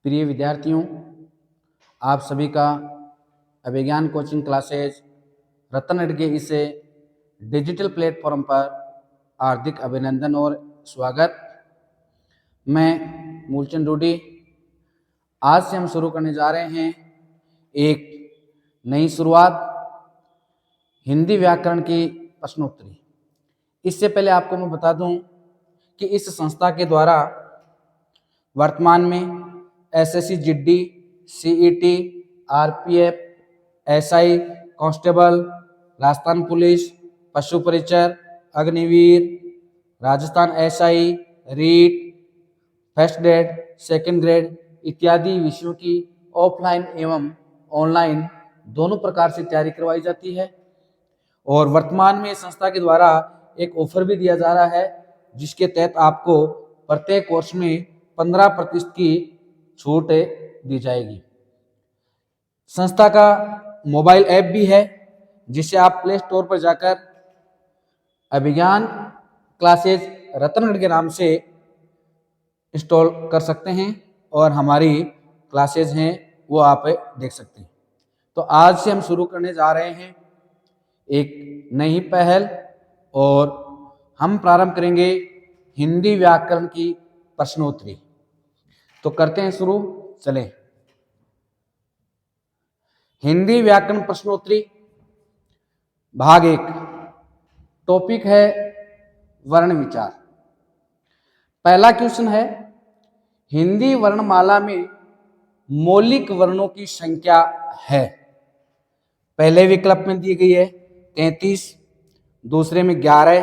प्रिय विद्यार्थियों, आप सभी का अभिज्ञान कोचिंग क्लासेज रतन अड्गे इस डिजिटल प्लेटफॉर्म पर हार्दिक अभिनंदन और स्वागत। मैं मूलचंद डूडी। आज से हम शुरू करने जा रहे हैं एक नई शुरुआत, हिंदी व्याकरण की प्रश्नोत्तरी। इससे पहले आपको मैं बता दूं कि इस संस्था के द्वारा वर्तमान में SSC, GD, CET, RPF, SI, constable, Rajasthan police, पशु परिचर, Agniveer, Rajasthan SI, REET, first grade, second grade इत्यादि विषयों की ऑफलाइन एवं ऑनलाइन दोनों प्रकार से तैयारी करवाई जाती है। और वर्तमान में संस्था के द्वारा एक ऑफर भी दिया जा रहा है, जिसके तहत आपको प्रत्येक कोर्स में 15% की छूट दी जाएगी। संस्था का मोबाइल ऐप भी है, जिसे आप प्ले स्टोर पर जाकर अभिज्ञान क्लासेज रतनगढ़ के नाम से इंस्टॉल कर सकते हैं और हमारी क्लासेज हैं वो आप देख सकते हैं। तो आज से हम शुरू करने जा रहे हैं एक नई पहल, और हम प्रारंभ करेंगे हिंदी व्याकरण की प्रश्नोत्तरी। तो करते हैं शुरू, चलें। हिंदी व्याकरण प्रश्नोत्तरी भाग 1। टॉपिक है वर्ण विचार। पहला क्वेश्चन है, हिंदी वर्णमाला में मौलिक वर्णों की संख्या है। पहले विकल्प में दी गई है 33, दूसरे में 11,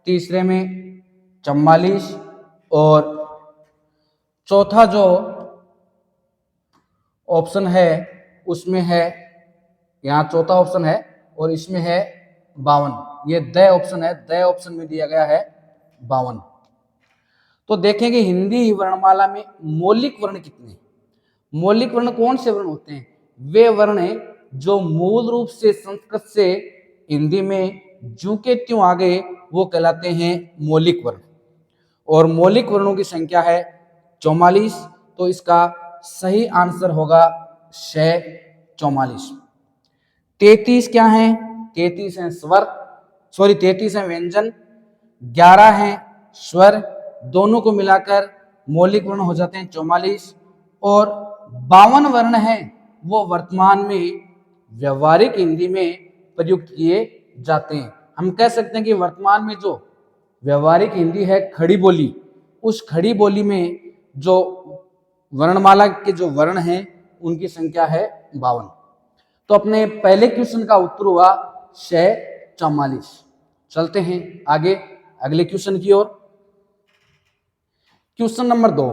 तीसरे में 44 और चौथा जो ऑप्शन है उसमें है, यहाँ चौथा ऑप्शन है और इसमें है 52। ये द ऑप्शन है, द ऑप्शन में दिया गया है 52। तो देखेंगे हिंदी वर्णमाला में मौलिक वर्ण कितने। मौलिक वर्ण कौन से वर्ण होते हैं? वे वर्ण हैं जो मूल रूप से संस्कृत से हिंदी में ज्यों के त्यों आ गए, वो कहलाते हैं मौलिक वर्ण। और मौलिक वर्णों की संख्या है 44। तो इसका सही आंसर होगा 44। 33 क्या है? 33 है स्वर, 33 है व्यंजन, 11 है स्वर, दोनों को मिलाकर मौलिक वर्ण हो जाते हैं 44। और 52 वर्ण है वो वर्तमान में व्यवहारिक हिंदी में प्रयुक्त किए जाते हैं। हम कह सकते हैं कि वर्तमान में जो व्यवहारिक हिंदी है खड़ी बोली, उस खड़ी बोली में जो वर्णमाला के जो वर्ण हैं उनकी संख्या है 52। तो अपने पहले क्वेश्चन का उत्तर हुआ 44। चलते हैं आगे अगले क्वेश्चन की ओर। क्वेश्चन नंबर 2,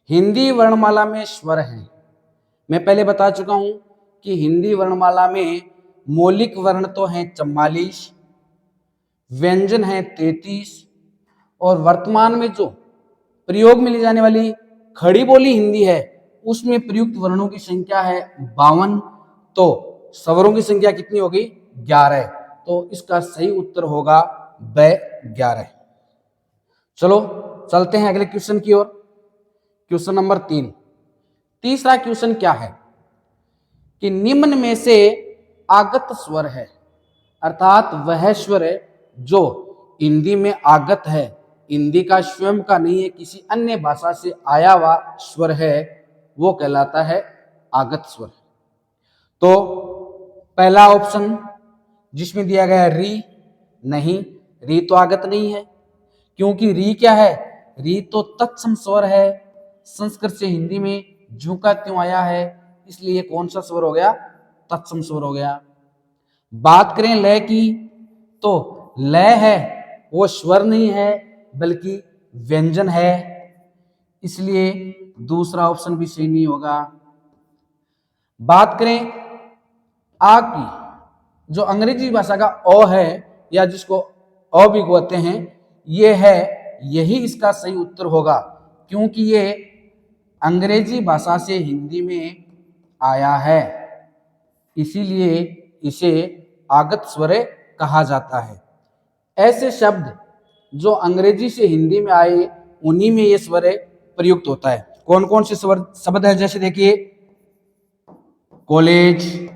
हिंदी वर्णमाला में स्वर हैं। मैं पहले बता चुका हूं कि हिंदी वर्णमाला में मौलिक वर्ण तो हैं 44, व्यंजन है 33 और वर्तमान में जो प्रयोग में ली जाने वाली खड़ी बोली हिंदी है उसमें प्रयुक्त वर्णों की संख्या है 52। तो स्वरों की संख्या कितनी होगी? 11। तो इसका सही उत्तर होगा ब 11। चलो चलते हैं अगले क्वेश्चन की ओर। Question number 3। तीसरा क्वेश्चन क्या है कि निम्न में से आगत स्वर है, अर्थात वह स्वर है जो हिंदी में आगत है, हिंदी का स्वयं का नहीं है, किसी अन्य भाषा से आया हुआ स्वर है, वो कहलाता है आगत स्वर। तो पहला ऑप्शन जिसमें दिया गया है री, नहीं, री तो आगत नहीं है, क्योंकि री क्या है? री तो तत्सम स्वर है, संस्कृत से हिंदी में ज्यों का त्यों आया है, इसलिए कौन सा स्वर हो गया? तत्सम स्वर हो गया। बात करें लय की, तो लय है वो स्वर नहीं है बल्कि व्यंजन है, इसलिए दूसरा ऑप्शन भी सही नहीं होगा। बात करें आ की, जो अंग्रेजी भाषा का ओ है या जिसको अ भी कहते हैं, ये है, यही इसका सही उत्तर होगा, क्योंकि ये अंग्रेजी भाषा से हिंदी में आया है, इसीलिए इसे आगत स्वर कहा जाता है। ऐसे शब्द जो अंग्रेजी से हिंदी में आए उन्हीं में ये स्वर प्रयुक्त होता है। कौन कौन से शब्द है, जैसे देखिए कॉलेज,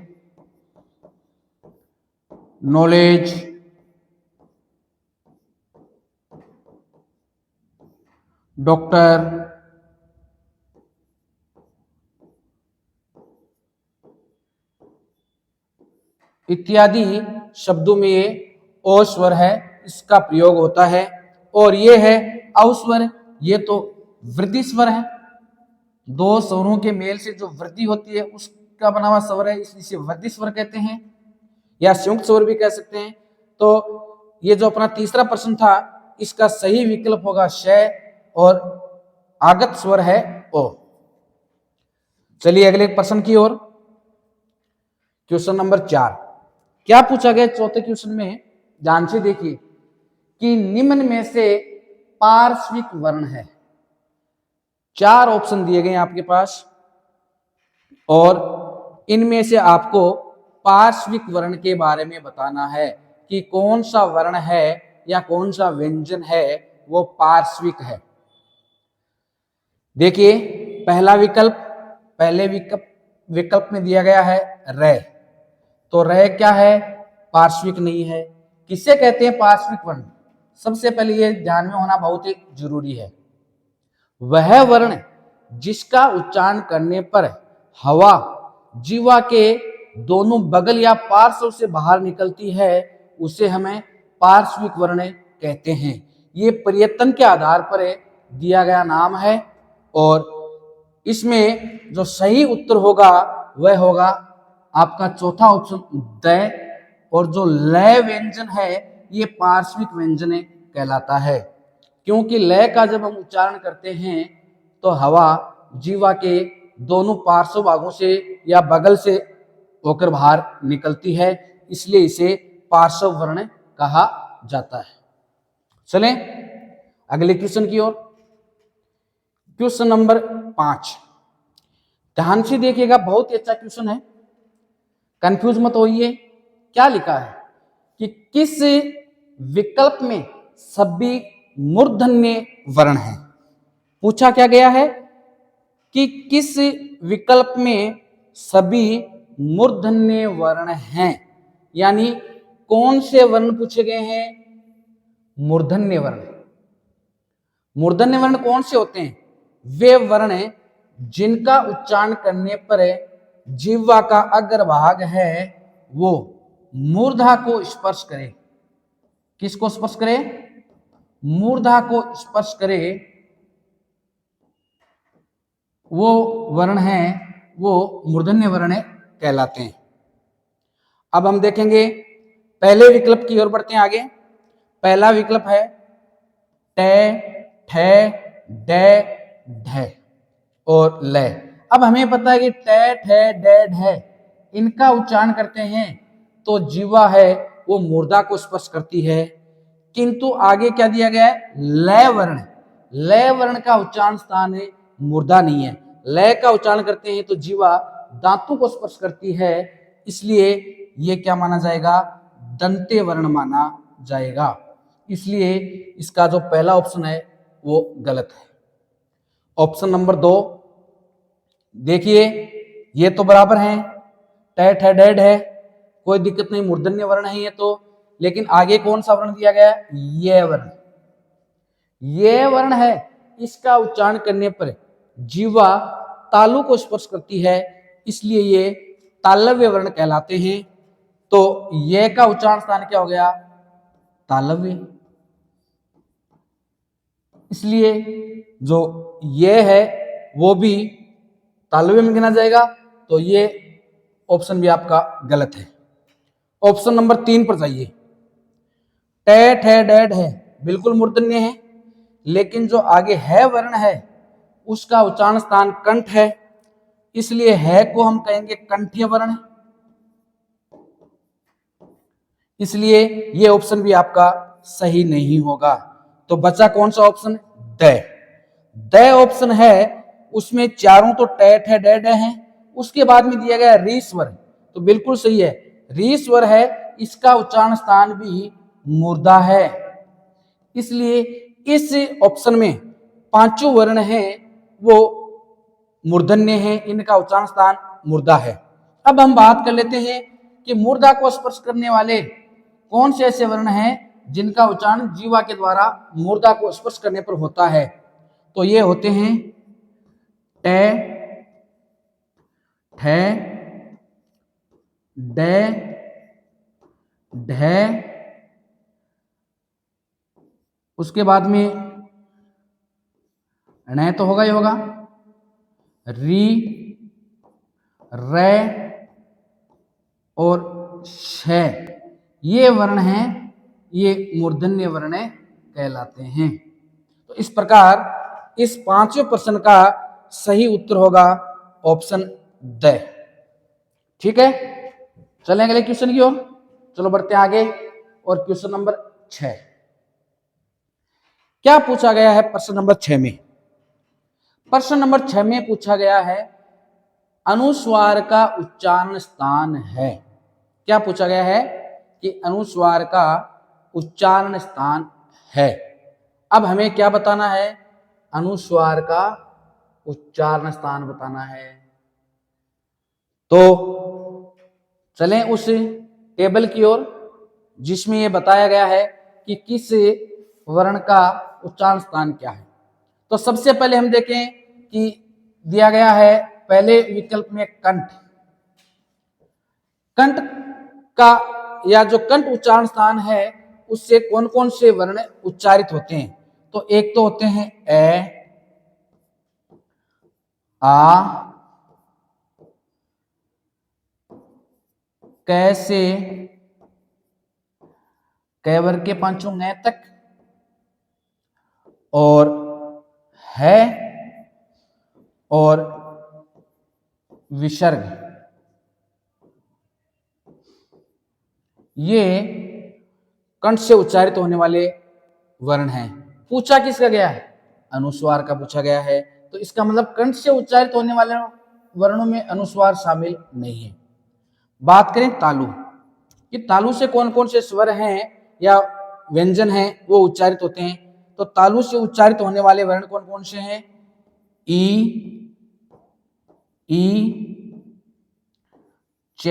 नॉलेज, डॉक्टर, इत्यादि शब्दों में ये ओ स्वर है, इसका प्रयोग होता है। और ये है औ स्वर, ये तो वृद्धि स्वर है, दो स्वरों के मेल से जो वृद्धि होती है उसका बना हुआ स्वर है, इसलिए इसे वृद्धि स्वर कहते हैं, या संयुक्त स्वर भी कह सकते हैं। तो ये जो अपना तीसरा प्रश्न था, इसका सही विकल्प होगा श, और आगत स्वर है ओ। चलिए अगले प्रश्न की ओर। क्वेश्चन नंबर 4 क्या पूछा गया चौथे क्वेश्चन में, ध्यान से देखिए कि निम्न में से पार्श्विक वर्ण है। 4 ऑप्शन दिए गए आपके पास, और इनमें से आपको पार्श्विक वर्ण के बारे में बताना है कि कौन सा वर्ण है या कौन सा व्यंजन है वो पार्श्विक है। देखिए पहला विकल्प, पहले विकल्प में दिया गया है रे, तो रे क्या है, पार्श्विक नहीं है। किसे कहते हैं पार्श्विक वर्ण, सबसे पहले ये ध्यान में होना बहुत ही जरूरी है। वह वर्ण जिसका उच्चारण करने पर हवा जीवा के दोनों बगल या पार्श्व से बाहर निकलती है, उसे हमें पार्श्विक वर्ण कहते हैं। ये प्रयत्न के आधार पर दिया गया नाम है, और इसमें जो सही उत्तर होगा वह होगा आपका चौथा ऑप्शन द, और जो लय व्यंजन है ये पार्श्विक व्यंजन कहलाता है, क्योंकि लय का जब हम उच्चारण करते हैं तो हवा जीवा के दोनों पार्श्व भागों से या बगल से होकर बाहर निकलती है, इसलिए इसे पार्श्व वर्ण कहा जाता है। चलें अगले क्वेश्चन की ओर। क्वेश्चन नंबर 5, ध्यान से देखिएगा, बहुत ही अच्छा क्वेश्चन है, कंफ्यूज मत होइए। क्या लिखा है कि किस विकल्प में सभी मूर्धन्य वर्ण हैं। पूछा क्या गया है कि किस विकल्प में सभी मूर्धन्य वर्ण हैं, यानी कौन से वर्ण पूछे गए हैं, मूर्धन्य वर्ण। मूर्धन्य वर्ण कौन से होते हैं, वे वर्ण जिनका उच्चारण करने पर जिह्वा का अग्रभाग है वो मूर्धा को स्पर्श करे। किसको स्पर्श करे, मूर्धा को स्पर्श करे, वो वर्ण है वो मूर्धन्य वर्ण कहलाते हैं। अब हम देखेंगे पहले विकल्प की ओर बढ़ते हैं आगे। पहला विकल्प है टे, ठे, डे, ढे और लय। अब हमें पता है कि टे, ठे, डे, ढे इनका उच्चारण करते हैं तो जीवा है वो मूर्धा को स्पर्श करती है, किंतु आगे क्या दिया गया है, लय वर्ण। लय वर्ण का उच्चारण स्थान है मूर्धा नहीं है, लय का उच्चारण करते हैं तो जीवा दांतों को स्पर्श करती है, इसलिए ये क्या माना जाएगा, दंते वर्ण माना जाएगा। इसलिए इसका जो पहला ऑप्शन है वो गलत है। ऑप्शन नंबर 2 देखिए, ये तो बराबर हैं, टैट है, डेड है, कोई दिक्कत नहीं, मूर्धन्य वर्ण है ये तो। लेकिन आगे कौन सा वर्ण दिया गया है, ये वर्ण। ये वर्ण है, इसका उच्चारण करने पर जीवा तालु को स्पर्श करती है, इसलिए ये तालव्य वर्ण कहलाते हैं। तो ये का उच्चारण स्थान क्या हो गया, तालव्य। इसलिए जो ये है वो भी तालव्य में गिना जाएगा, तो ये ऑप्शन भी आपका गलत है। ऑप्शन नंबर 3 पर जाइए। टैट है, डेड है, बिल्कुल मूर्धन्य है, लेकिन जो आगे है वर्ण है उसका उच्चारण स्थान कंठ है, इसलिए है को हम कहेंगे कंठीय वर्ण, इसलिए ये ऑप्शन भी आपका सही नहीं होगा। तो बचा कौन सा ऑप्शन, द ऑप्शन है, उसमें चारों तो टैट है, डेड है, उसके बाद में दिया गया री स्वर, तो बिल्कुल सही है, री स्वर है, इसका उच्चारण स्थान भी मूर्धा है, इसलिए इस ऑप्शन में पांचों वर्ण हैं वो मूर्धन्य है, इनका उच्चारण स्थान मूर्धा है। अब हम बात कर लेते हैं कि मूर्धा को स्पर्श करने वाले कौन से ऐसे वर्ण हैं जिनका उच्चारण जीवा के द्वारा मूर्धा को स्पर्श करने पर होता है। तो ये होते हैं ट, ठ, ड, ढ, उसके बाद में ण तो होगा ही होगा, री, रे और श, ये वर्ण हैं, ये मूर्धन्य वर्ण कहलाते हैं। तो इस प्रकार इस पांचवें प्रश्न का सही उत्तर होगा ऑप्शन ड। ठीक है, चलें अगले क्वेश्चन की ओर। चलो बढ़ते हैं आगे। और क्वेश्चन नंबर 6 क्या पूछा गया है? प्रश्न नंबर 6 में, प्रश्न नंबर 6 में पूछा गया है अनुस्वार का उच्चारण स्थान है। क्या पूछा गया है? कि अनुस्वार का उच्चारण स्थान है। अब हमें क्या बताना है? अनुस्वार का उच्चारण स्थान बताना है। तो चलें उस टेबल की ओर जिसमें यह बताया गया है कि किस वर्ण का उच्चारण स्थान क्या है। तो सबसे पहले हम देखें कि दिया गया है पहले विकल्प में कंठ। कंठ का या जो कंठ उच्चारण स्थान है उससे कौन कौन से वर्ण उच्चारित होते हैं? तो एक तो होते हैं ए, आ, कैसे, कैवर के पांचों न तक और है और विसर्ग। ये कंठ से उच्चारित होने वाले वर्ण हैं। पूछा किसका गया है? अनुस्वार का पूछा गया है। तो इसका मतलब कंठ से उच्चारित होने वाले वर्णों में अनुस्वार शामिल नहीं है। बात करें तालु, कि तालु से कौन कौन से स्वर हैं या व्यंजन हैं वो उच्चारित होते हैं। तो तालु से उच्चारित होने वाले वर्ण कौन कौन से हैं? ई, च,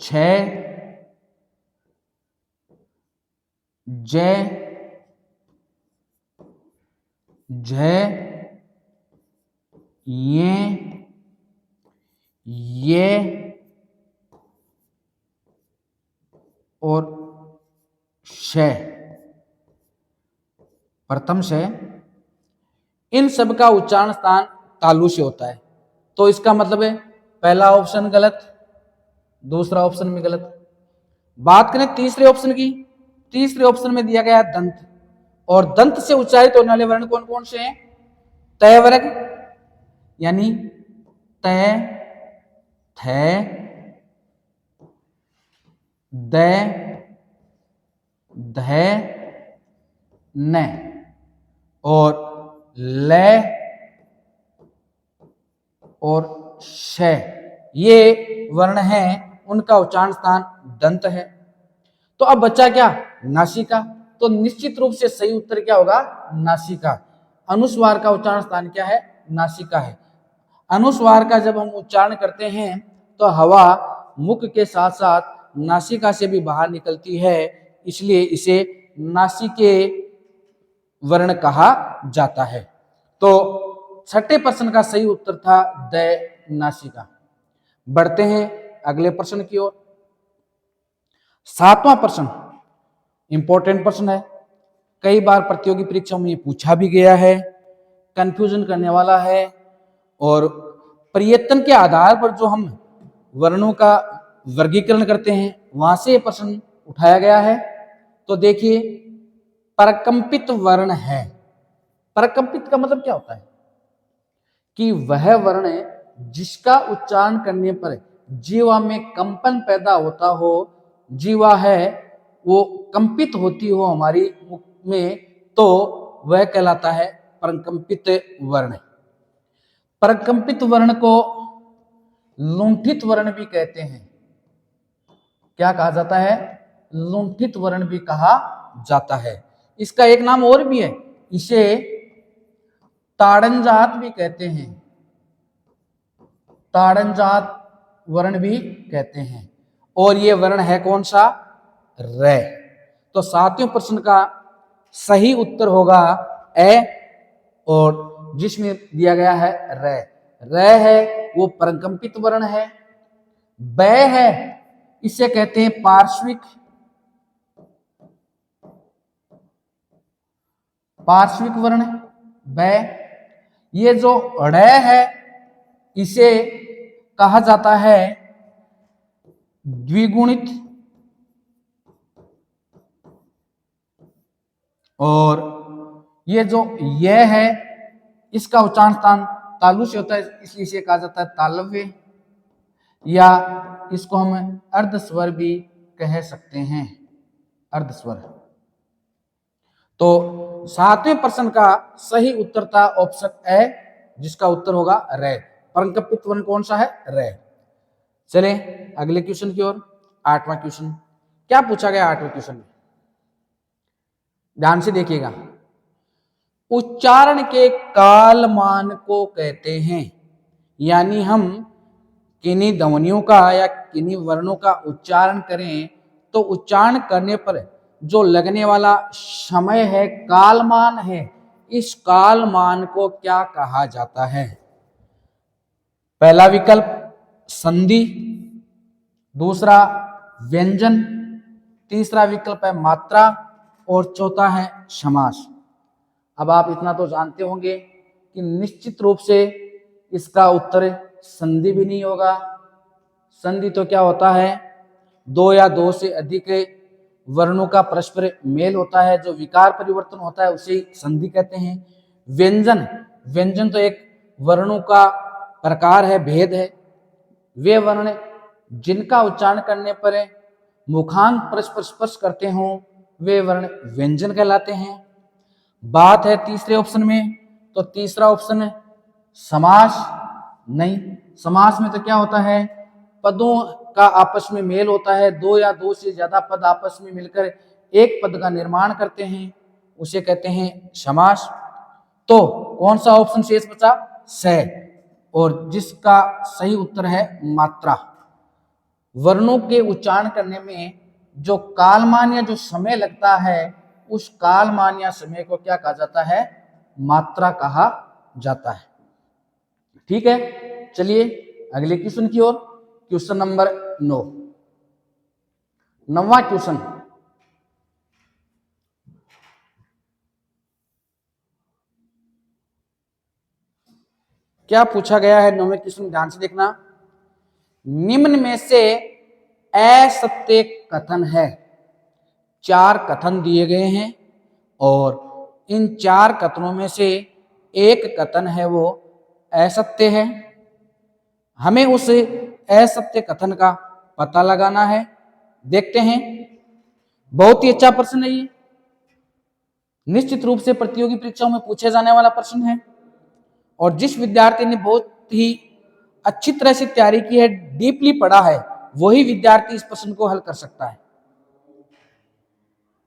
छ, ज, झ, ये और श, प्रथम से। इन सब का उच्चारण स्थान तालु से होता है। तो इसका मतलब है पहला ऑप्शन गलत, दूसरा ऑप्शन में गलत। बात करें तीसरे ऑप्शन की, तीसरे ऑप्शन में दिया गया दंत, और दंत से उच्चारित होने वाले वर्ण कौन कौन से हैं? तय वर्ग, यानी तय, थ, द, ध, न और ल और श, ये वर्ण हैं, उनका उच्चारण स्थान दंत है। तो अब बचा क्या? नासिका। तो निश्चित रूप से सही उत्तर क्या होगा? नासिका। अनुस्वार का उच्चारण स्थान क्या है? नासिका है। अनुस्वार का जब हम उच्चारण करते हैं तो हवा मुख के साथ साथ नासिका से भी बाहर निकलती है, इसलिए इसे नासिके वर्ण कहा जाता है। तो छठे प्रश्न का सही उत्तर था द नासिका। बढ़ते हैं अगले प्रश्न की ओर। सातवां प्रश्न इंपॉर्टेंट प्रश्न है, कई बार प्रतियोगी परीक्षाओं में ये पूछा भी गया है, कंफ्यूजन करने वाला है, और प्रयत्न के आधार पर जो हम वर्णों का वर्गीकरण करते हैं वहां से ये प्रश्न उठाया गया है। तो देखिए, परकंपित वर्ण है। परकंपित का मतलब क्या होता है? कि वह वर्ण जिसका उच्चारण करने पर जीवा में कंपन पैदा होता हो, जीवा है वो कंपित होती हो हमारी मुख में, तो वह कहलाता है परकंपित वर्ण। परकंपित वर्ण को लुंठित वर्ण भी कहते हैं। क्या कहा जाता है? लुंठित वर्ण भी कहा जाता है। इसका एक नाम और भी है, इसे ताड़नजात भी कहते हैं, ताड़नजात वर्ण भी कहते हैं। और ये वर्ण है कौन सा? रै। तो सातवें प्रश्न का सही उत्तर होगा ए, और जिसमें दिया गया है रै। रै है वो परकंपित वर्ण है। बै है इसे कहते हैं पार्श्विक, पार्श्विक वर्ण बै। ये जो ड़ है इसे कहा जाता है द्विगुणित, और ये जो ये है इसका उच्चारण स्थान तालु से होता है, इसलिए इसे कहा जाता है तालव्य, या इसको हम अर्धस्वर भी कह सकते हैं, अर्धस्वर। तो सातवें प्रश्न का सही उत्तर था ऑप्शन ए, जिसका उत्तर होगा रै। परकंपित वर्ण कौन सा है? रै। चले अगले क्वेश्चन की ओर। आठवां क्वेश्चन क्या पूछा गया? आठवें क्वेश्चन में ध्यान से देखिएगा। उच्चारण के कालमान को कहते हैं, यानी हम किन्हीं ध्वनियों का या किन्हीं वर्णों का उच्चारण करें तो उच्चारण करने पर जो लगने वाला समय है, कालमान है, इस कालमान को क्या कहा जाता है? पहला विकल्प संधि, दूसरा व्यंजन, तीसरा विकल्प है मात्रा, और चौथा है समास। अब आप इतना तो जानते होंगे कि निश्चित रूप से इसका उत्तर संधि भी नहीं होगा। संधि तो क्या होता है? दो या दो से अधिक वर्णों का परस्पर मेल होता है, जो विकार परिवर्तन होता है उसे संधि कहते हैं। व्यंजन, व्यंजन तो एक वर्णों का प्रकार है, भेद है। वे वर्ण जिनका उच्चारण करने पर मुखांग परस्पर स्पर्श करते हों वे वर्ण व्यंजन कहलाते हैं। बात है तीसरे ऑप्शन में, तो तीसरा ऑप्शन समास नहीं। समास में तो क्या होता है? पदों का आपस में मेल होता है, दो या दो से ज्यादा पद आपस में मिलकर एक पद का निर्माण करते हैं, उसे कहते हैं समास। तो कौन सा ऑप्शन शेष बचा? स, और जिसका सही उत्तर है मात्रा। वर्णों के उच्चारण करने में जो कालमान या जो समय लगता है उस कालमान या समय को क्या कहा जाता है? मात्रा कहा जाता है। ठीक है, चलिए अगले क्वेश्चन की ओर। क्वेश्चन नंबर 9, नौवां क्वेश्चन। क्या पूछा गया है? नौवें क्वेश्चन ध्यान से देखना। निम्न में से असत्य कथन है। चार कथन दिए गए हैं और इन चार कथनों में से एक कथन है वो असत्य है। हमें उस असत्य कथन का पता लगाना है। देखते हैं, बहुत ही अच्छा प्रश्न है ये, निश्चित रूप से प्रतियोगी परीक्षाओं में पूछे जाने वाला प्रश्न है, और जिस विद्यार्थी ने बहुत ही अच्छी तरह से तैयारी की है, डीपली पढ़ा है, वही विद्यार्थी इस प्रश्न को हल कर सकता है।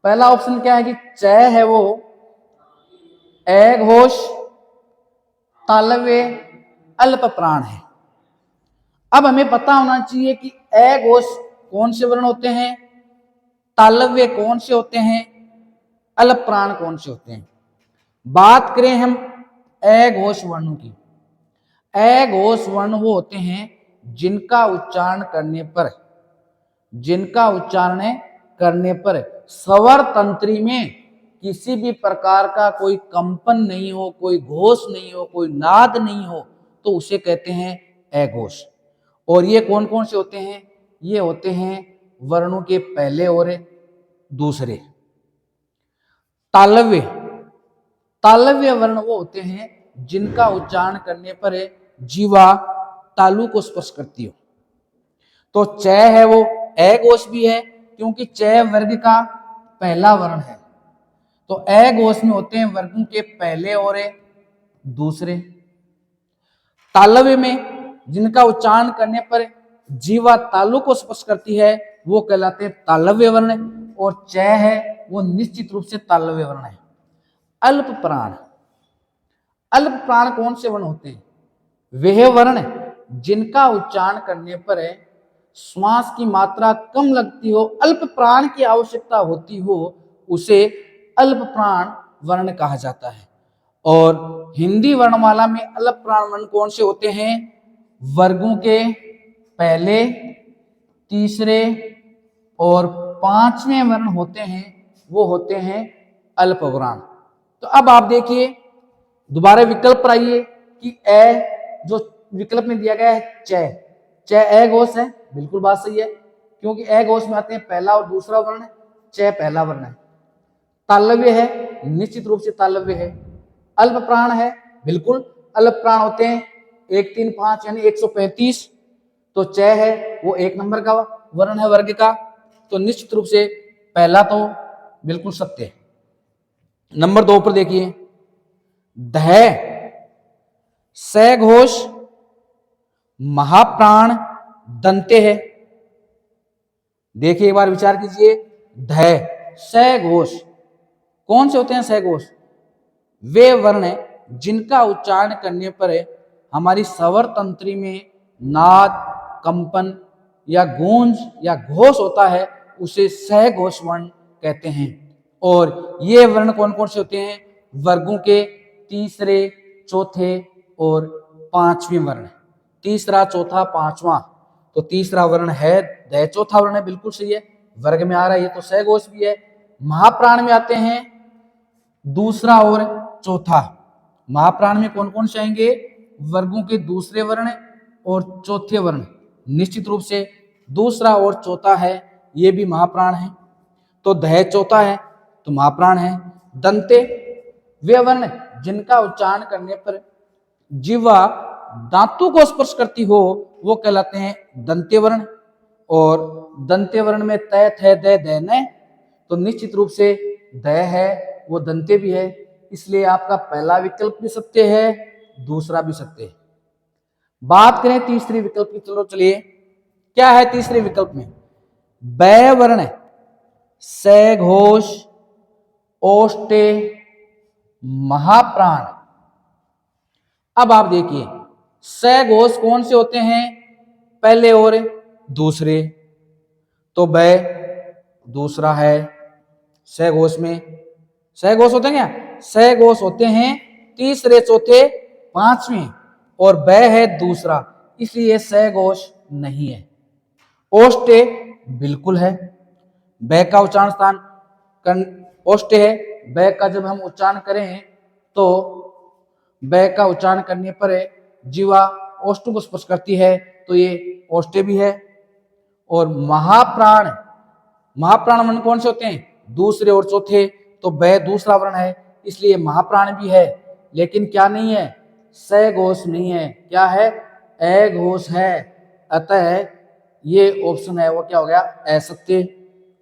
पहला ऑप्शन क्या है कि च है वो अघोष, तालव्य, अल्प प्राण है। अब हमें पता होना चाहिए कि अघोष कौन से वर्ण होते हैं, तालव्य कौन से होते हैं, अल्प प्राण कौन से होते हैं। बात करें हम अघोष वर्णों की, अघोष वर्ण वो होते हैं जिनका उच्चारण करने पर स्वर तंत्री में किसी भी प्रकार का कोई कंपन नहीं हो, कोई घोष नहीं हो, कोई नाद नहीं हो, तो उसे कहते हैं अघोष। और ये कौन कौन से होते हैं? ये होते हैं वर्णों के पहले और दूसरे। तालव्य, तालव्य वर्ण वो होते हैं जिनका उच्चारण करने पर जीवा तालु को स्पर्श करती हो। तो च है वो अघोष भी है क्योंकि च वर्ग का पहला वर्ण है। तो अघोष में होते हैं वर्गों के पहले और दूसरे। तालव्य में जिनका उच्चारण करने पर जीवा तालु को स्पर्श करती है वो कहलाते हैं तालव्य वर्ण, और च है वो निश्चित रूप से तालव्य वर्ण है। अल्प प्राण, अल्प प्राण कौन से वर्ण होते हैं? वह वर्ण जिनका उच्चारण करने पर श्वास की मात्रा कम लगती हो, अल्प प्राण की आवश्यकता होती हो, उसे अल्प प्राण वर्ण कहा जाता है। और हिंदी वर्णमाला में अल्प प्राण वर्ण कौन से होते हैं? वर्गों के पहले, तीसरे और पांचवें वर्ण होते हैं, वो होते हैं अल्प प्राण। तो अब आप देखिए, दोबारा विकल्प पर आइए कि ए जो विकल्प में दिया गया है च ए घोष है, बिल्कुल बात सही है, क्योंकि ए घोष में आते हैं पहला और दूसरा वर्ण, च पहला वर्ण है। तालव्य है, निश्चित रूप से तालव्य है। अल्प प्राण है, बिल्कुल अल्प प्राण होते हैं 1, 3, 5 यानी 135। तो च है वो 1 नंबर का वर्ण है वर्ग का, तो निश्चित रूप से पहला तो बिल्कुल सत्य है। नंबर 2 पर देखिए, ध स घोष महाप्राण दंते है। देखिए एक बार विचार कीजिए, ध स घोष कौन से होते हैं? स घोष वे वर्ण हैं जिनका उच्चारण करने पर हमारी स्वर तंत्री में नाद, कंपन या गूंज या घोष होता है, उसे सहघोष वर्ण कहते हैं। और ये वर्ण कौन कौन से होते हैं? वर्गों के तीसरे, चौथे और पांचवें वर्ण। तीसरा, चौथा, पांचवा। तो तीसरा वर्ण है द, चौथा वर्ण है, बिल्कुल सही है, वर्ग में आ रहा है, ये तो सहघोष भी है। महाप्राण में आते हैं दूसरा और चौथा। महाप्राण में कौन कौन से आएंगे? वर्गों के दूसरे वर्ण और चौथे वर्ण। निश्चित रूप से दूसरा और चौथा है, ये भी महाप्राण है। तो ध चौथा है तो महाप्राण है। दंते वे वर्ण जिनका उच्चारण करने पर जिह्वा दांतों को स्पर्श करती हो, वो कहलाते हैं दंते वर्ण। और दंते वर्ण में त, थ, द, द, न, तो निश्चित रूप से द है वो दंते भी है, इसलिए आपका पहला विकल्प भी सत्य है, दूसरा भी सत्य है। बात करें तीसरे विकल्प की, चलो चलिए, क्या है तीसरे विकल्प में? ब वर्ण स घोष ओष्टे महाप्राण। अब आप देखिए, स घोष कौन से होते हैं? पहले और दूसरे। तो ब दूसरा है स घोष में। स घोष होते हैं क्या? स घोष होते हैं तीसरे, चौथे, पांचवें, और ब है दूसरा, इसलिए स घोष नहीं है। ओष्टे बिल्कुल है, ब का उच्चारण स्थान ओष्टे है। ब का जब हम उच्चारण करें तो ब का उच्चारण करने पर जीवा ओष्टों को स्पर्श करती है, तो ये ओष्टे भी है। और महाप्राण, महाप्राण वर्ण कौन से होते हैं? दूसरे और चौथे। तो ब दूसरा वर्ण है, इसलिए महाप्राण भी है, लेकिन क्या नहीं है? स घोष नहीं है। क्या है? ए घोष है। अतः ये ऑप्शन है वो क्या हो गया? असत्य।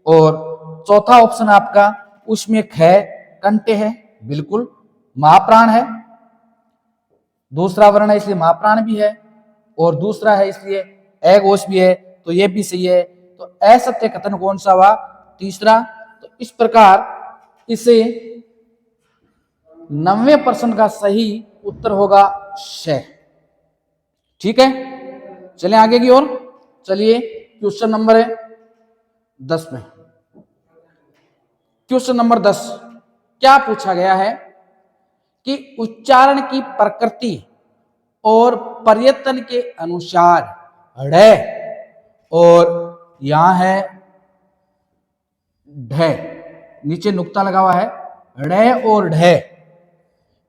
और चौथा ऑप्शन आपका, उसमें ख कंटे है, बिल्कुल महाप्राण है, दूसरा वर्ण है इसलिए महाप्राण भी है, और दूसरा है इसलिए ए घोष भी है, तो ये भी सही है। तो असत्य कथन कौन सा हुआ? तीसरा। तो इस प्रकार इसे 90% का सही उत्तर होगा श। ठीक है, चलें आगे की ओर। चलिए क्वेश्चन नंबर 10 में, क्वेश्चन नंबर 10 क्या पूछा गया है कि उच्चारण की प्रकृति और प्रयत्न के अनुसार ढ, और यहां है ढ, नीचे नुक्ता लगा हुआ है, ढ और ढ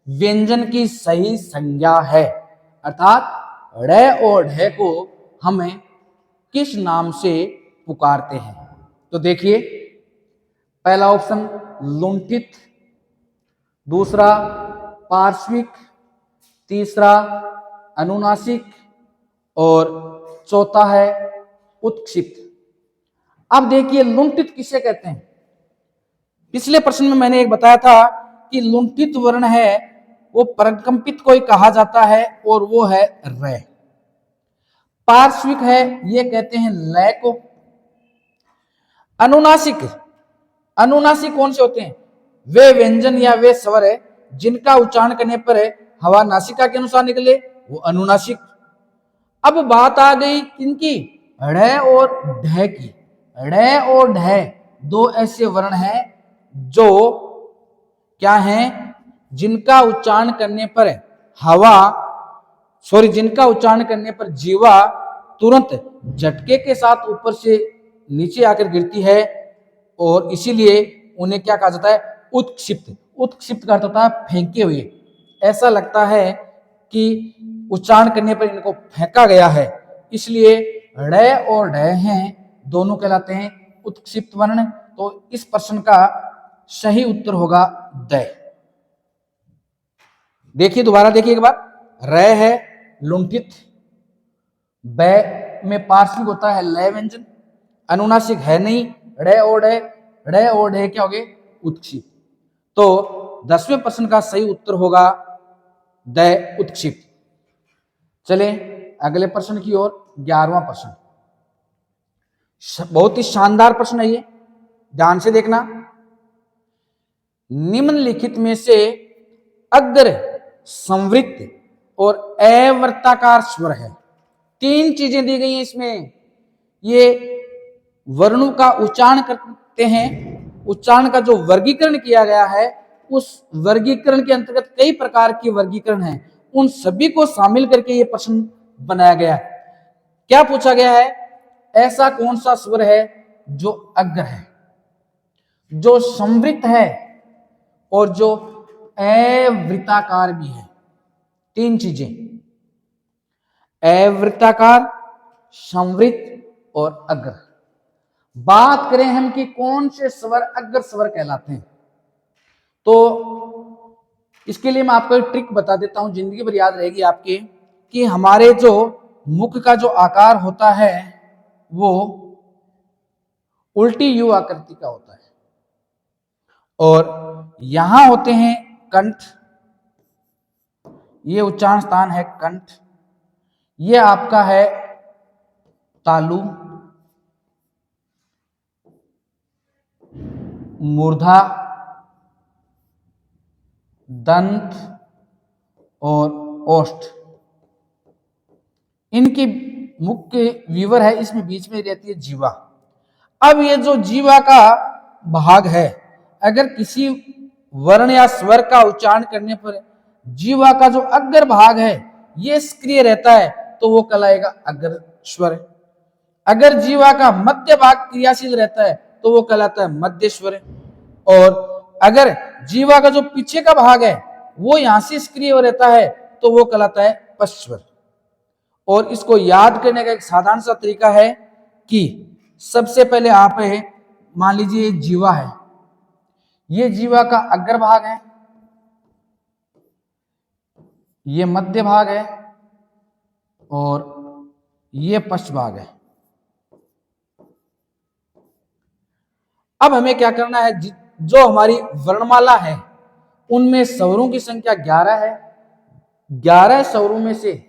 व्यंजन की सही संज्ञा है। अर्थात ढ और ढ को हमें किस नाम से पुकारते हैं? तो देखिए, पहला ऑप्शन लुंठित, दूसरा पार्श्विक, तीसरा अनुनासिक, और चौथा है उत्क्षिप्त। अब देखिए लुंठित किसे कहते हैं? पिछले प्रश्न में मैंने एक बताया था कि लुंठित वर्ण है वो प्रकंपित को ही कहा जाता है, और वो है र। पार्श्विक है ये कहते हैं लय को। अनुनासिक, अनुनासिक कौन से होते हैं? वे व्यंजन या वे स्वर है जिनका उच्चारण करने पर हवा नासिका के अनुसार निकले वो अनुनासिक। अब बात आ गई किनकी, ड़ और ढ की। ड़ और ढ दो ऐसे वर्ण हैं जो क्या हैं, जिनका उच्चारण करने पर जिनका उच्चारण करने पर जीवा तुरंत झटके के साथ ऊपर से नीचे आकर गिरती है, और इसीलिए उन्हें क्या कहा जाता है, उत्क्षिप्त। उत्क्षिप्त का अर्थ होता है फेंके हुए। ऐसा लगता है कि उच्चारण करने पर इनको फेंका गया है, इसलिए ड़ और ढ हैं दोनों कहलाते हैं उत्क्षिप्त वर्ण। तो इस प्रश्न का सही उत्तर होगा द। देखिए दोबारा देखिए एक बार, र है लुंठित, ब में पार्श्विक होता है लय व्यंजन, अनुनासिक है नहीं, ड़ और ढ क्या हो गए, उत्क्षिप्त। तो 10वें प्रश्न का सही उत्तर होगा द, उत्क्षिप्त। चले अगले प्रश्न की ओर। 11वां प्रश्न बहुत ही शानदार प्रश्न है ये, ध्यान से देखना। निम्नलिखित में से अग्र, संवृत्त और अवृत्ताकार स्वर है। 3 चीजें दी गई हैं इसमें। ये वर्णों का उच्चारण करते हैं, उच्चारण का जो वर्गीकरण किया गया है, उस वर्गीकरण के अंतर्गत कई प्रकार की वर्गीकरण है, उन सभी को शामिल करके ये प्रश्न बनाया गया है। क्या पूछा गया है, ऐसा कौन सा स्वर है जो अग्र है, जो संवृत्त है और जो अवृत्ताकार भी है। 3 चीजें, अवृत्ताकार, संवृत्त और अग्र। बात करें हम कि कौन से स्वर अग्र स्वर कहलाते हैं, तो इसके लिए मैं आपको एक ट्रिक बता देता हूं, जिंदगी भर याद रहेगी आपके, कि हमारे जो मुख का जो आकार होता है वो उल्टी यू आकृति का होता है, और यहां होते हैं कंठ, ये उच्चारण स्थान है कंठ, ये आपका है तालु, मूर्धा, दंत और ओष्ठ। इनके मुख के वीवर है, इसमें बीच में रहती है जीवा। अब ये जो जीवा का भाग है, अगर किसी वर्ण या स्वर का उच्चारण करने पर जीवा का जो अग्र भाग है ये सक्रिय रहता है तो वो कहलाएगा अग्र स्वर। अगर जीवा का मध्य भाग क्रियाशील रहता है तो वो कहलाता है मध्य स्वर। और अगर जीवा का जो पीछे का भाग है वो यहां से सक्रिय रहता है तो वो कहलाता है पश्च स्वर। और इसको याद करने का एक साधारण सा तरीका है कि सबसे पहले आप मान लीजिए जीवा है, ये जीवा का अग्र भाग है, ये मध्य भाग है और ये पश्च भाग है। अब हमें क्या करना है, जो हमारी वर्णमाला है उनमें स्वरों की संख्या 11 है। 11 स्वरों में से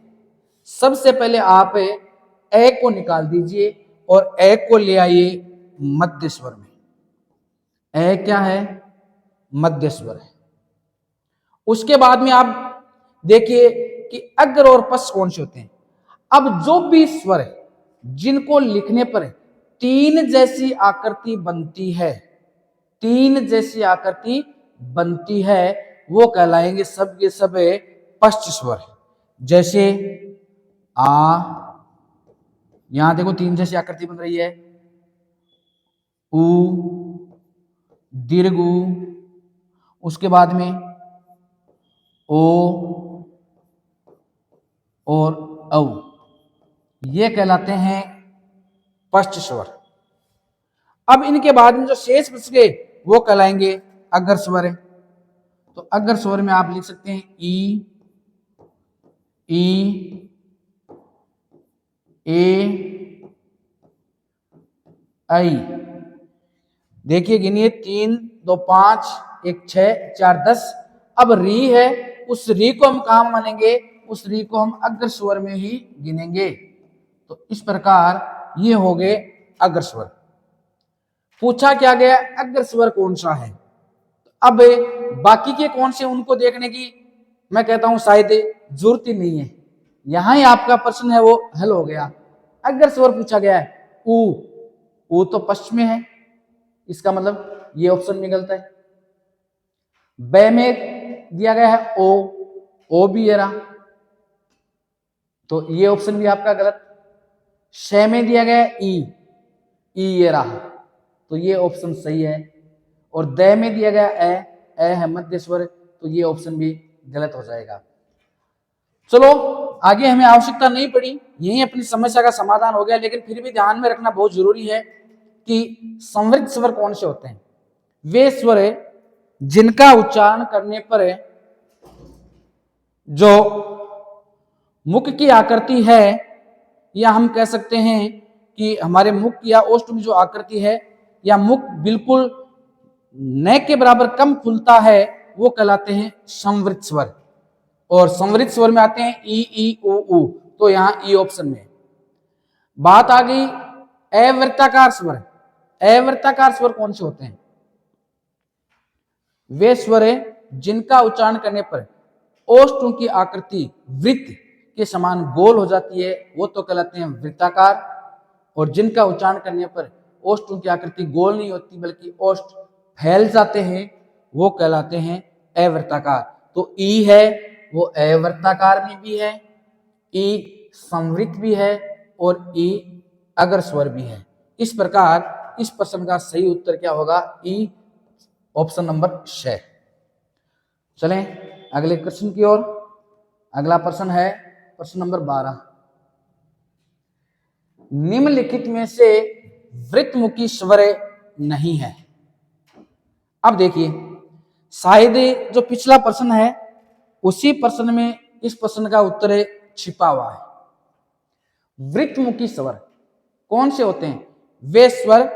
सबसे पहले आप ए को निकाल दीजिए और ए को ले आइए मध्य स्वर में। ए क्या है, मध्य स्वर है। उसके बाद में आप देखिए कि अग्र और पश्च कौन से होते हैं। अब जो भी स्वर है जिनको लिखने पर 3 जैसी आकृति बनती है, 3 जैसी आकृति बनती है, वो कहलाएंगे सब के सब पश्च स्वर। जैसे आ, यहां देखो 3 जैसी आकृति बन रही है, उ, दीर्घ उ, उसके बाद में ओ और औ, ये कहलाते हैं पश्च स्वर। अब इनके बाद में जो शेष बच गए वो कहलाएंगे अग्र स्वर। तो अग्र स्वर में आप लिख सकते हैं ई, ए, आई। देखिए गिनिए, 3, 2, 5, 1, 6, 4, 10। अब री है, उस री को हम कहां मानेंगे, उस री को हम अग्र स्वर में ही गिनेंगे। तो इस प्रकार ये हो गए अग्र स्वर। पूछा क्या गया, अग्र स्वर कौन सा है। अब बाकी के कौन से उनको देखने की मैं कहता हूं शायद जरूरत ही नहीं है, यहां ही आपका प्रश्न है वो हल हो गया। अगर स्वर पूछा गया है ऊ तो पश्चिम में है, इसका मतलब ये ऑप्शन भी गलत है। ब में दिया गया है ओ भी ये रहा, तो ये ऑप्शन भी आपका गलत। श में दिया गया है ई ये रहा, तो ये ऑप्शन सही है। और द में दिया गया ए है मध्य स्वर, तो ये ऑप्शन भी गलत हो जाएगा। चलो आगे हमें आवश्यकता नहीं पड़ी, यही अपनी समस्या का समाधान हो गया। लेकिन फिर भी ध्यान में रखना बहुत जरूरी है कि संवृत स्वर कौन से होते हैं। वे स्वर जिनका उच्चारण करने पर जो मुख की आकृति है, या हम कह सकते हैं कि हमारे मुख या ओष्ठ में जो आकृति है, या मुख बिल्कुल न के बराबर कम खुलता है, वो कहलाते हैं संवृत स्वर। और संवृत स्वर में आते हैं ई ऊ, तो यहां ई ऑप्शन में। बात आ गई अवृत्ताकार स्वर। अवृत्ताकार स्वर कौन से होते हैं? वे स्वर जिनका उच्चारण करने पर ओष्ठों की आकृति वृत्त के समान गोल हो जाती है, वो तो कहलाते हैं वृत्ताकार। और जिनका उच्चारण करने पर ओष्ठों की आकृति गोल नहीं होती बल्कि ओष्ठ फैल जाते हैं, वो कहलाते हैं अवृत्ताकार। तो ई है वो अवृत्ताकार में भी है, ई संवृत भी है, और ई अगर स्वर भी है। इस प्रकार इस प्रश्न का सही उत्तर क्या होगा? E option number 6। चलें अगले प्रश्न की ओर। अगला प्रश्न है प्रश्न नंबर 12। निम्नलिखित में से वृत्तमुखी स्वर नहीं है। अब देखिए, शायद जो पिछला प्रश्न है उसी प्रश्न में इस प्रश्न का उत्तर छिपा हुआ है। वृत्तमुखी स्वर कौन से होते हैं? वे स्वर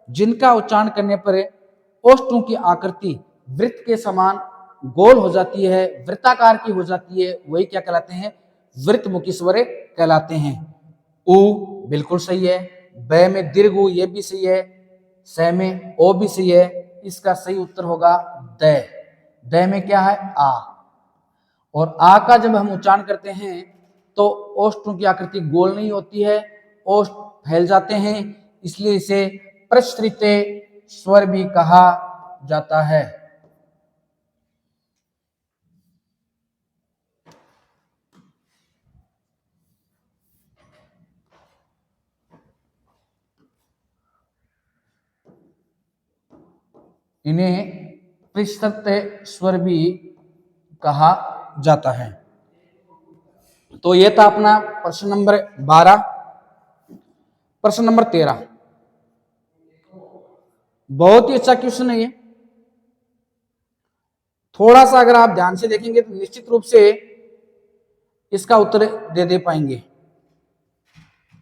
जिनका उच्चारण करने पर ओष्ठों की आकृति वृत्त के समान गोल हो जाती है, वृत्ताकार की हो जाती है, वही क्या कहलाते हैं? वृत्तमुखी स्वर कहलाते हैं। उ बिल्कुल सही है, ब में दीर्घ उ ये भी सही है, स में ओ भी सही है। इसका सही उत्तर होगा द में क्या है? आ। और आ का जब हम उच्चारण करते हैं तो ओष्ठों की आकृति गोल नहीं होती है, ओष्ठ फैल जाते हैं, इसलिए इसे प्रसृत स्वर भी कहा जाता है। इन्हें प्रसृत स्वर भी कहा जाता है। तो यह था अपना प्रश्न नंबर 12। प्रश्न नंबर 13 बहुत ही अच्छा क्वेश्चन है ये। थोड़ा सा अगर आप ध्यान से देखेंगे तो निश्चित रूप से इसका उत्तर दे पाएंगे।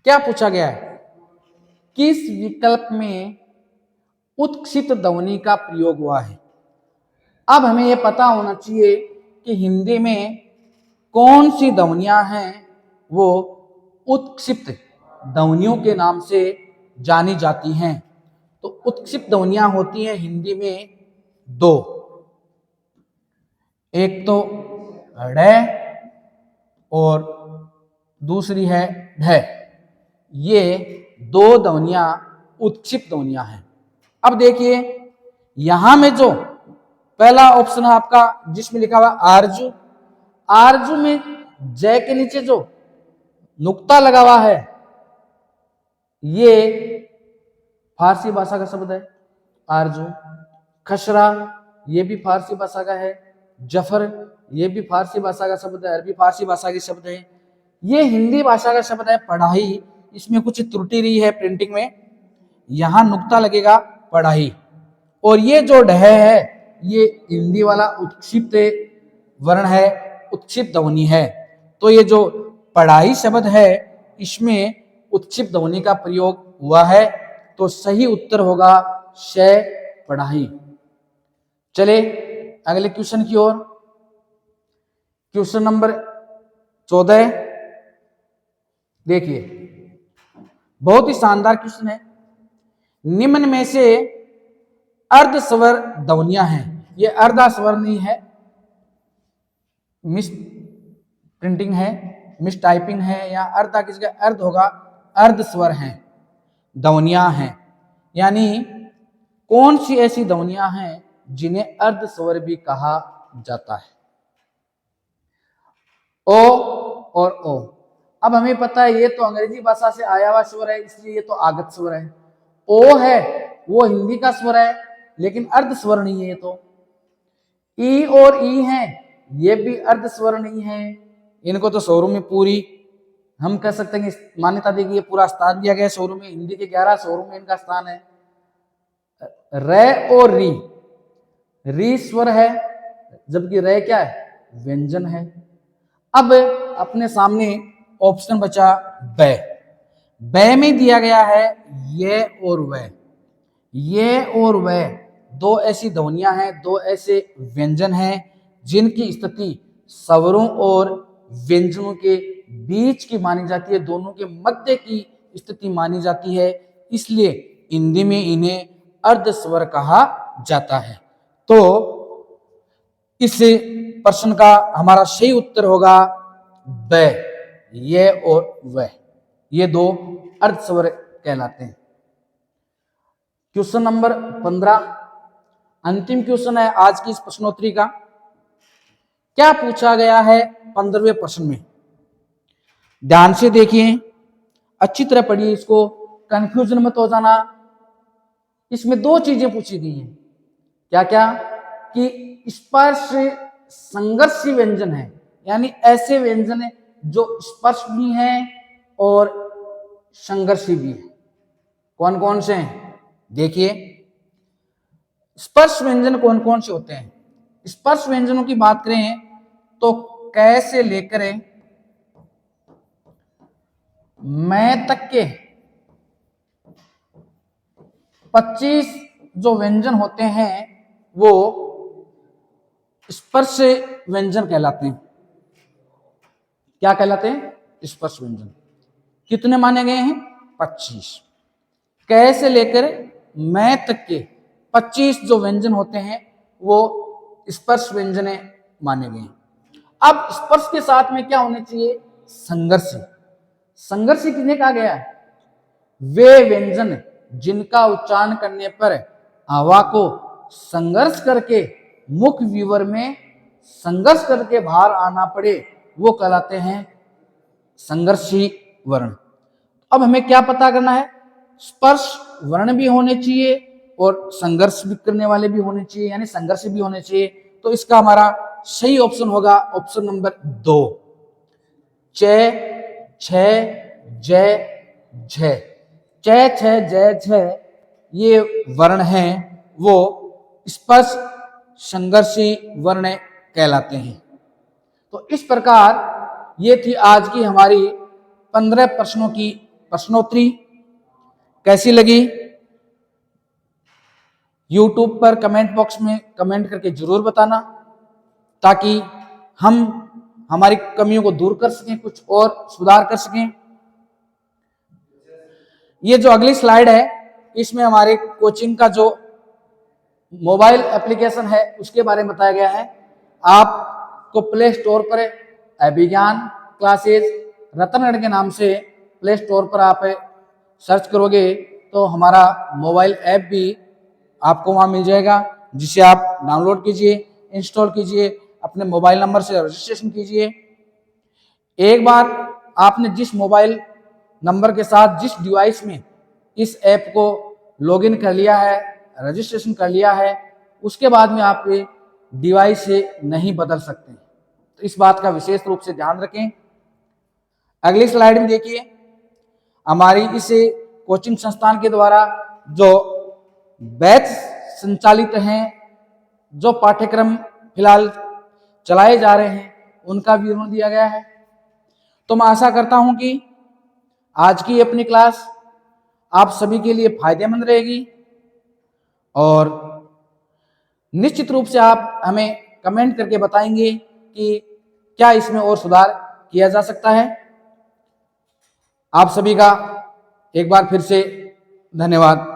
क्या पूछा गया है? किस विकल्प में उत्क्षिप्त ध्वनि का प्रयोग हुआ है? अब हमें यह पता होना चाहिए कि हिंदी में कौन सी ध्वनियां हैं वो उत्क्षिप्त ध्वनियों के नाम से जानी जाती हैं। तो उत्क्षिप्त ध्वनियां होती हैं हिंदी में दो, एक तो ड़ और दूसरी है ढ। ये दो ध्वनियां उत्क्षिप्त ध्वनियां हैं। अब देखिए यहां में जो पहला ऑप्शन है आपका जिसमें लिखा हुआ आरजू, आरजू में जय के नीचे जो नुक्ता लगा हुआ है ये फारसी भाषा का शब्द है आरजू। खशरा ये भी फारसी भाषा का है, जफर ये भी फारसी भाषा का शब्द है, अरबी फारसी भाषा के शब्द है। ये हिंदी भाषा का शब्द है पढ़ाई, इसमें कुछ त्रुटि रही है प्रिंटिंग में, यहां नुक्ता लगेगा पढ़ाई। और ये जो ढ है ये हिंदी वाला उत्क्षिप्त वर्ण है, उत्क्षिप्त ध्वनि है। तो ये जो पढ़ाई शब्द है इसमें उत्क्षिप्त ध्वनि का प्रयोग हुआ है, तो सही उत्तर होगा श पढ़ाई। चले अगले क्वेश्चन की ओर। क्वेश्चन नंबर 14 देखिए, बहुत ही शानदार क्वेश्चन है। निम्न में से अर्ध स्वर ध्वनियां हैं, ये अर्धा स्वर नहीं है, मिस प्रिंटिंग है, मिस टाइपिंग है, या अर्ध किसी का अर्ध होगा, अर्ध स्वर हैं, ध्वनियां हैं। यानी कौन सी ऐसी ध्वनियां हैं जिन्हें अर्ध स्वर भी कहा जाता है? ओ और ओ। अब हमें पता है ये तो अंग्रेजी भाषा से आया हुआ स्वर है, इसलिए ये तो आगत स्वर है। ओ है वो हिंदी का स्वर है, लेकिन अर्ध स्वर नहीं है। ये तो ई और ई है, ये भी अर्ध स्वर नहीं है। इनको तो स्वरों में पूरी हम कह सकते हैं कि मान्यता दी गई, पूरा स्थान दिया गया स्वरों में। हिंदी के 11 स्वरों में इनका स्थान है। रे और री स्वर है, जबकि रे क्या है? व्यंजन है। अब अपने सामने ऑप्शन बचा बै। बै में दिया गया है ये और वह। ये और वह दो ऐसी ध्वनियां हैं, दो ऐसे व्यंजन हैं जिनकी स्थिति स्वरों और व्यंजनों के बीच की मानी जाती है, दोनों के मध्य की स्थिति मानी जाती है। इसलिए हिंदी में इन्हें अर्ध स्वर कहा जाता है। तो इस प्रश्न का हमारा सही उत्तर होगा ब, ये और वह, ये दो अर्ध स्वर कहलाते हैं। क्वेश्चन नंबर 15 अंतिम क्वेश्चन है आज की इस प्रश्नोत्तरी का। क्या पूछा गया है 15वें प्रश्न में? ध्यान से देखिए, अच्छी तरह पढ़िए इसको, कंफ्यूजन मत हो जाना। इसमें दो चीजें पूछी गई हैं। क्या क्या? कि स्पर्श संघर्षी व्यंजन है, यानी ऐसे व्यंजन है जो स्पर्श भी हैं और संघर्षी भी है। कौन कौन से हैं? देखिए, स्पर्श व्यंजन कौन कौन से होते हैं? स्पर्श व्यंजनों की बात करें तो कै से लेकर मैं तक के 25 जो व्यंजन होते हैं वो स्पर्श व्यंजन कहलाते हैं। क्या कहलाते हैं? स्पर्श व्यंजन। कितने माने गए हैं? 25। कै से लेकर मैं तक के 25 जो व्यंजन होते हैं वो स्पर्श व्यंजन माने गए हैं। अब स्पर्श के साथ में क्या होने चाहिए? संघर्षी। संघर्षी किन्हें कहा गया है? वे व्यंजन जिनका उच्चारण करने पर हवा को संघर्ष करके मुख विवर में संघर्ष करके बाहर आना पड़े, वो कहलाते हैं संघर्षी वर्ण। अब हमें क्या पता करना है? स्पर्श वर्ण भी होने चाहिए और संघर्ष भी करने वाले भी होने चाहिए, यानी संघर्ष भी होने चाहिए। तो इसका हमारा सही ऑप्शन होगा ऑप्शन नंबर 2, च, छ, जय, झ। च, छ, जय, झ ये वर्ण हैं वो स्पर्श संघर्षी वर्ण कहलाते हैं। तो इस प्रकार ये थी आज की हमारी 15 प्रश्नों की प्रश्नोत्तरी। कैसी लगी? YouTube पर कमेंट बॉक्स में कमेंट करके जरूर बताना, ताकि हम हमारी कमियों को दूर कर सकें, कुछ और सुधार कर सकें। ये जो अगली स्लाइड है इसमें हमारे कोचिंग का जो मोबाइल एप्लीकेशन है उसके बारे में बताया गया है। आपको प्ले स्टोर पर अभिज्ञान क्लासेज रतनगढ़ के नाम से प्ले स्टोर पर आप सर्च करोगे तो हमारा मोबाइल ऐप भी आपको वहां मिल जाएगा, जिसे आप डाउनलोड कीजिए, इंस्टॉल कीजिए, अपने मोबाइल नंबर से रजिस्ट्रेशन कीजिए। एक बार आपने जिस मोबाइल नंबर के साथ जिस डिवाइस में इस ऐप को लॉगिन कर लिया है, रजिस्ट्रेशन कर लिया है, उसके बाद में आप डिवाइस से नहीं बदल सकते। तो इस बात का विशेष रूप से ध्यान रखें। अगली स्लाइड में देखिए, हमारी इस कोचिंग संस्थान के द्वारा जो बैच संचालित हैं, जो पाठ्यक्रम फिलहाल चलाए जा रहे हैं, उनका विवरण दिया गया है। तो मैं आशा करता हूं कि आज की अपनी क्लास आप सभी के लिए फायदेमंद रहेगी, और निश्चित रूप से आप हमें कमेंट करके बताएंगे कि क्या इसमें और सुधार किया जा सकता है। आप सभी का एक बार फिर से धन्यवाद।